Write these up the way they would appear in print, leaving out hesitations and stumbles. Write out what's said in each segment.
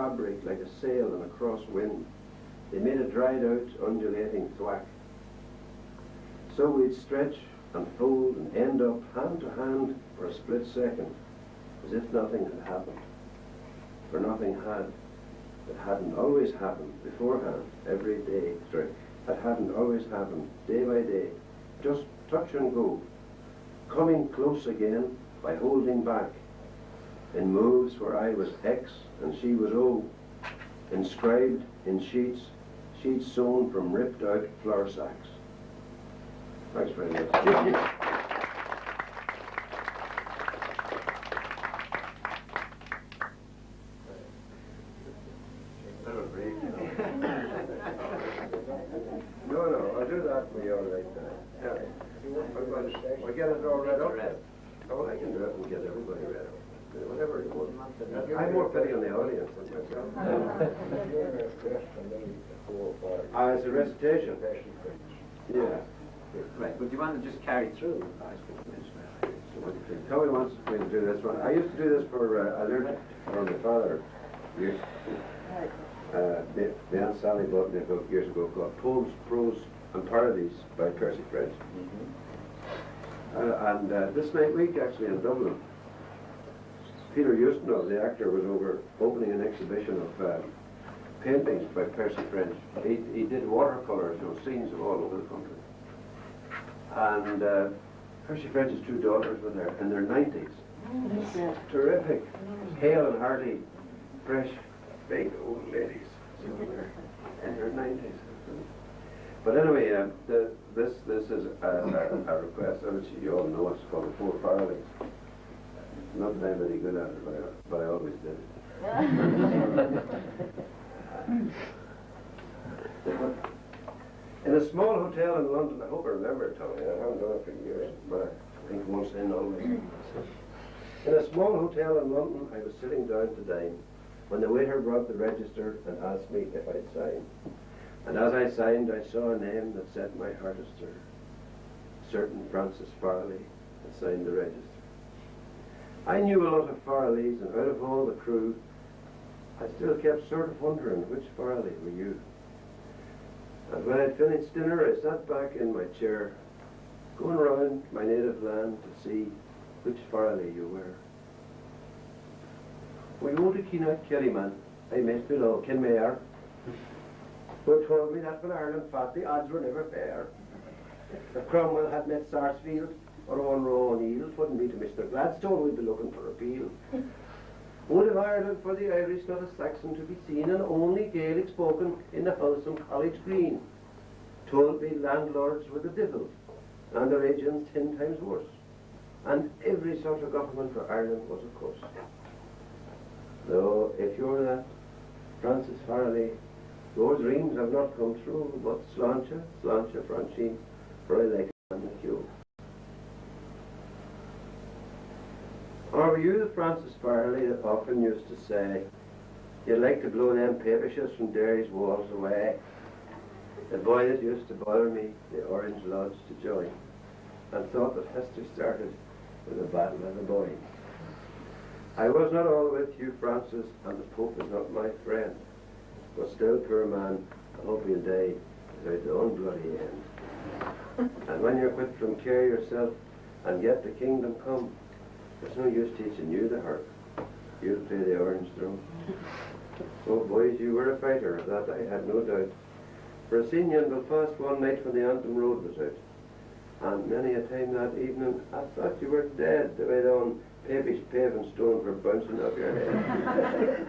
fabric like a sail in a cross wind. They made a dried out, undulating thwack. So we'd stretch and fold and end up hand to hand for a split second, as if nothing had happened. For nothing had. It hadn't always happened beforehand, every day. Sorry, it hadn't always happened, day by day. Just touch and go. Coming close again by holding back. In moves where I was X and she was O. Inscribed in sheets, sheets sewn from ripped out flour sacks. Thanks very much. No, I'll do that for you all right now. Yeah. I'll get it all read up. Oh, I can do it and get everybody read up. Whatever you want. I'm more pity on the audience than myself. It's a recitation. Yeah. Right, but do you want to just carry through? Tommy wants me to do this one. I used to do this for, I learned from my father years. The Aunt Sally bought me a book years ago called Poems, Prose and Parodies by Percy French. And this night week actually in Dublin, Peter Ustinov, the actor, was over opening an exhibition of paintings by Percy French. He did watercolours, you know, scenes of all over the country. And Percy French's two daughters were there in their 90s. Terrific, hale and hearty, fresh, big old ladies. So they're in their 90s. But anyway, this is a request, which you all know. It's called the Four Farrellys. Not that I'm very good at it, but I always did it. In a small hotel in London, I hope I remember it, Tommy. I haven't done it for years, but I think once in always. In a small hotel in London, I was sitting down to dine when the waiter brought the register and asked me if I'd sign. And as I signed, I saw a name that set my heart astir. Certain Francis Farrelly had signed the register. I knew a lot of Farrellys, and out of all the crew, I still kept sort of wondering which Farrelly were you. And when I'd finished dinner, I sat back in my chair, going round my native land to see which Farrelly you were. We won't a keen out Kerryman, I missed below Kinmayer, who told me that when Ireland fought, the odds were never fair. If Cromwell had met Sarsfield or Monroe O'Neill, it wouldn't be to Mr. Gladstone we'd be looking for appeal. Would have Ireland for the Irish, not a Saxon to be seen, and only Gaelic spoken in the house on College Green. Told me landlords were the devil, and their agents 10 times worse. And every sort of government for Ireland was a curse. Though, if you're that Francis Farrelly, those dreams have not come true, but sláinte, sláinte, Francine, for I like a man like you. Or were you the Francis Farrelly that often used to say, you'd like to blow them papishes from Derry's walls away? The boy that used to bother me, the Orange Lodge to join, and thought that history started with the Battle of the Boyne. I was not all with you, Francis, and the Pope is not my friend. But still, poor man, I hope he'll die without the own bloody end. And when you're quit from care yourself and get the kingdom come, there's no use teaching you the harp. You'll play the orange drum. Oh, boys, you were a fighter, of that I had no doubt. For I seen you in Belfast one night when the Antrim Road was out. And many a time that evening, I thought you were dead, the way down Papish paving stone for bouncing off your head.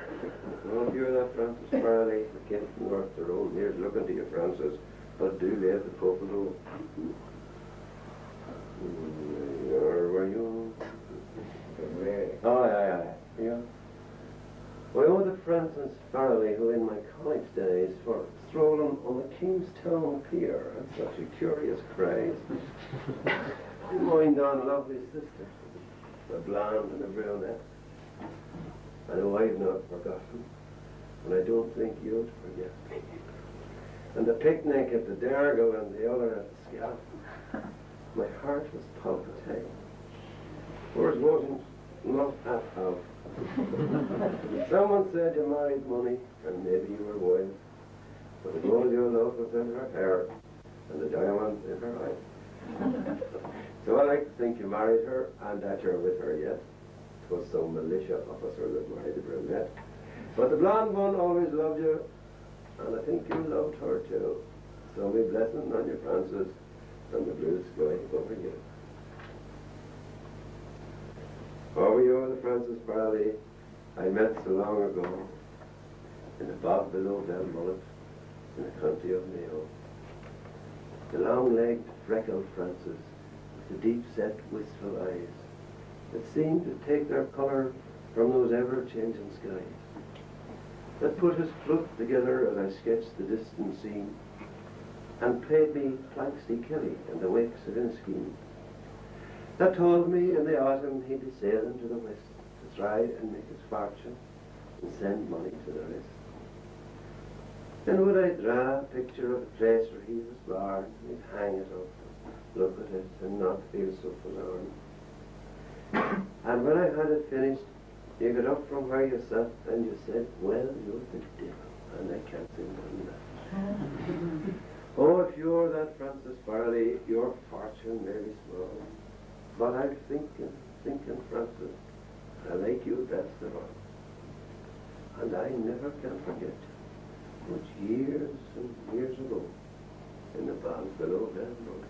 Oh, if you're that Francis Farrelly, that came from North Tyrone, here's looking to you, Francis, but do leave the Pope alone. Were you? Oh, aye. Yeah. I owe the Francis Farrelly who in my college days for strolling on the Kingstown Pier had such a curious craze. Mind on lovely sister, a blonde and a brunette. I know I've not forgotten, and I don't think you'd forget me. And the picnic at the Dargo and the other at the Scalp, my heart was palpitating. Whereas wasn't not half of Someone said you married money, and maybe you were wise. But the gold you love was in her hair, and the diamonds in her eyes. So I like to think you married her, and that you're with her yet. 'Twas some militia officer that married the brunette. But the blonde one always loved you, and I think you loved her too. So me blessing on you, Francis, and the blue sky over you. Oh, you the Francis Farrelly I met so long ago, in the bog below Belmullet, in the county of Mayo. The long-legged, freckled Francis, with the deep-set, wistful eyes, that seemed to take their colour from those ever-changing skies, that put his flute together as I sketched the distant scene, and played me Planxty Kelly and the wakes of Inniskeen, that told me in the autumn he'd be sailing to the west to try and make his fortune and send money to the rest. Then would I draw a picture of the place where he was born, and he'd hang it up, look at it, and not feel so forlorn. And when I had it finished, you got up from where you sat and you said, well, you're the devil, and I can't say more than that. Oh, if you're that Francis Farrelly, your fortune may be small. But I'm thinking, Francis, I like you best of all. And I never can forget which years and years ago, in the bog below Ardboe,